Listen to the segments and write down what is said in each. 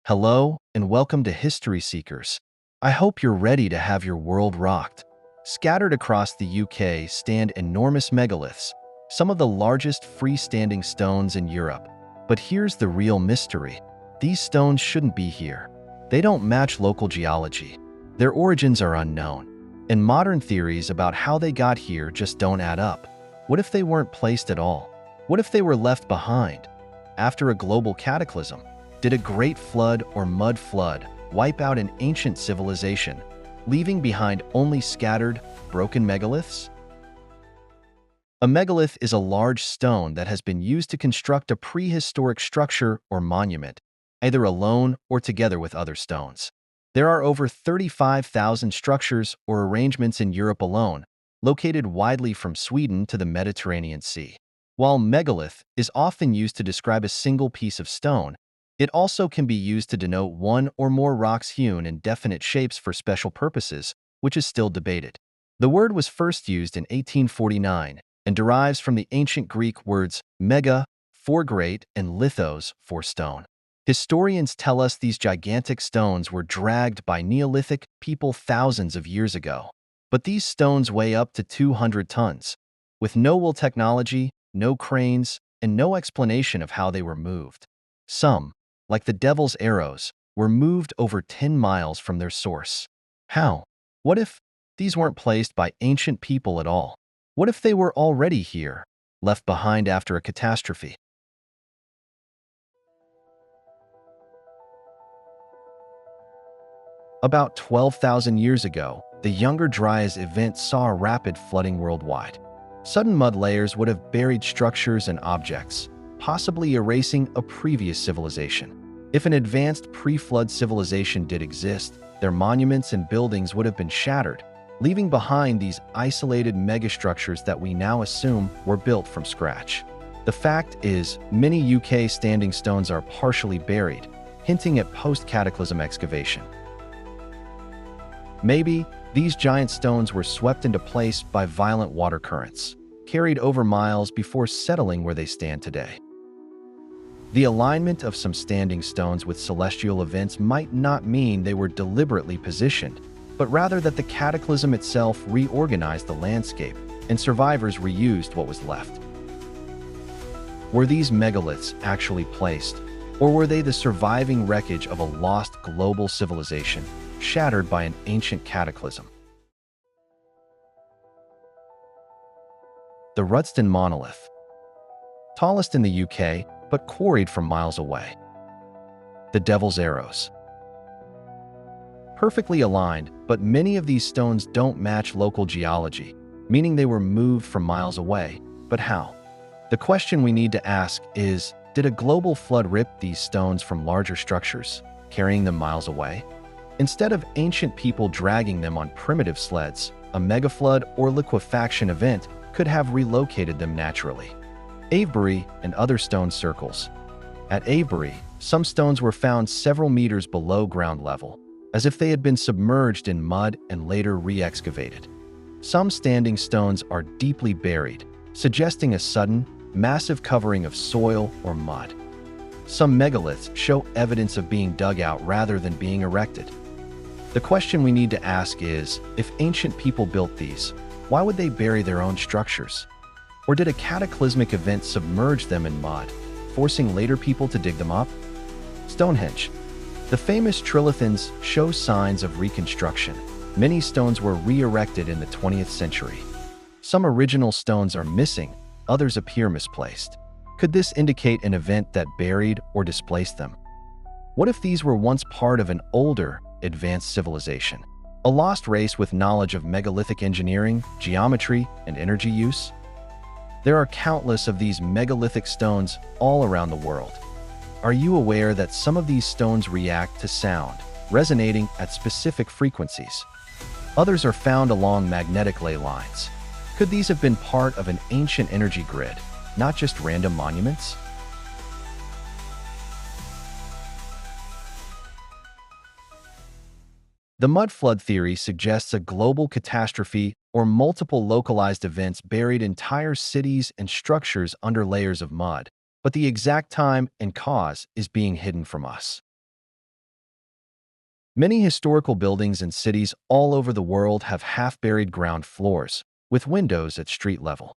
Hello, and welcome to History Seekers. I hope you're ready to have your world rocked. Scattered across the UK stand enormous megaliths, some of the largest freestanding stones in Europe. But here's the real mystery. These stones shouldn't be here. They don't match local geology. Their origins are unknown, and modern theories about how they got here just don't add up. What if they weren't placed at all? What if they were left behind? After a global cataclysm, did a great flood or mud flood wipe out an ancient civilization, leaving behind only scattered, broken megaliths? A megalith is a large stone that has been used to construct a prehistoric structure or monument, either alone or together with other stones. There are over 35,000 structures or arrangements in Europe alone, located widely from Sweden to the Mediterranean Sea. While megalith is often used to describe a single piece of stone, it also can be used to denote one or more rocks hewn in definite shapes for special purposes, which is still debated. The word was first used in 1849 and derives from the ancient Greek words mega, for great, and lithos, for stone. Historians tell us these gigantic stones were dragged by Neolithic people thousands of years ago. But these stones weigh up to 200 tons, with no wool technology, no cranes, and no explanation of how they were moved. Some, like the Devil's Arrows, were moved over 10 miles from their source. How? What if these weren't placed by ancient people at all? What if they were already here, left behind after a catastrophe? About 12,000 years ago, the Younger Dryas event saw a rapid flooding worldwide. Sudden mud layers would have buried structures and objects, possibly erasing a previous civilization. If an advanced pre-flood civilization did exist, their monuments and buildings would have been shattered, leaving behind these isolated megastructures that we now assume were built from scratch. The fact is, many UK standing stones are partially buried, hinting at post-cataclysm excavation. Maybe these giant stones were swept into place by violent water currents, carried over miles before settling where they stand today. The alignment of some standing stones with celestial events might not mean they were deliberately positioned, but rather that the cataclysm itself reorganized the landscape and survivors reused what was left. Were these megaliths actually placed, or were they the surviving wreckage of a lost global civilization, shattered by an ancient cataclysm? The Rudston Monolith. Tallest in the UK, but quarried from miles away. The Devil's Arrows. Perfectly aligned, but many of these stones don't match local geology, meaning they were moved from miles away. But how? The question we need to ask is, did a global flood rip these stones from larger structures, carrying them miles away? Instead of ancient people dragging them on primitive sleds, a megaflood or liquefaction event could have relocated them naturally. Avebury and other stone circles. At Avebury, some stones were found several meters below ground level, as if they had been submerged in mud and later re-excavated. Some standing stones are deeply buried, suggesting a sudden, massive covering of soil or mud. Some megaliths show evidence of being dug out rather than being erected. The question we need to ask is, if ancient people built these, why would they bury their own structures? Or did a cataclysmic event submerge them in mud, forcing later people to dig them up? Stonehenge. The famous trilithons show signs of reconstruction. Many stones were re-erected in the 20th century. Some original stones are missing, others appear misplaced. Could this indicate an event that buried or displaced them? What if these were once part of an older, advanced civilization? A lost race with knowledge of megalithic engineering, geometry, and energy use? There are countless of these megalithic stones all around the world. Are you aware that some of these stones react to sound, resonating at specific frequencies? Others are found along magnetic ley lines. Could these have been part of an ancient energy grid, not just random monuments? The mud flood theory suggests a global catastrophe or multiple localized events buried entire cities and structures under layers of mud, but the exact time and cause is being hidden from us. Many historical buildings and cities all over the world have half-buried ground floors, with windows at street level.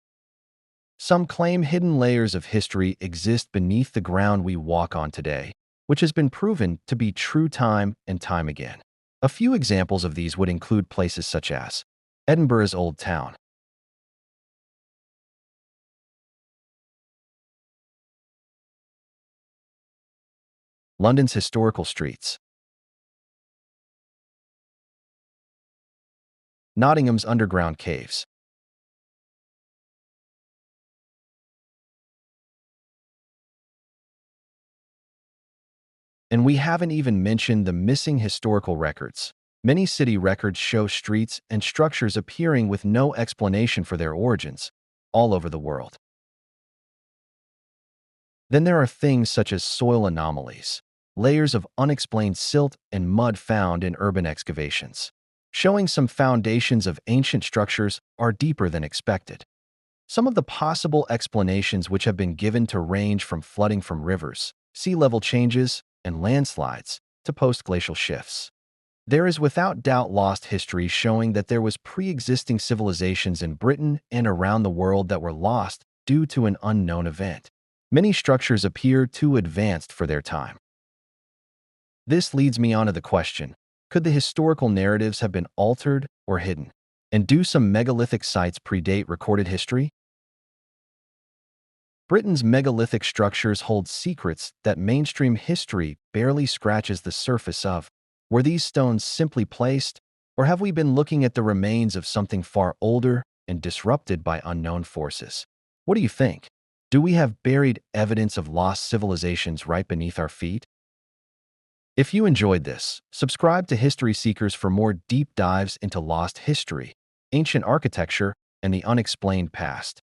Some claim hidden layers of history exist beneath the ground we walk on today, which has been proven to be true time and time again. A few examples of these would include places such as Edinburgh's Old Town, London's historical streets, Nottingham's underground caves, and we haven't even mentioned the missing historical records. Many city records show streets and structures appearing with no explanation for their origins, all over the world. Then there are things such as soil anomalies, layers of unexplained silt and mud found in urban excavations, showing some foundations of ancient structures are deeper than expected. Some of the possible explanations which have been given to range from flooding from rivers, sea level changes, and landslides to post-glacial shifts. There is without doubt lost history showing that there was pre-existing civilizations in Britain and around the world that were lost due to an unknown event. Many structures appear too advanced for their time. This leads me on to the question, could the historical narratives have been altered or hidden? And do some megalithic sites predate recorded history? Britain's megalithic structures hold secrets that mainstream history barely scratches the surface of. Were these stones simply placed, or have we been looking at the remains of something far older and disrupted by unknown forces? What do you think? Do we have buried evidence of lost civilizations right beneath our feet? If you enjoyed this, subscribe to History Seekers for more deep dives into lost history, ancient architecture, and the unexplained past.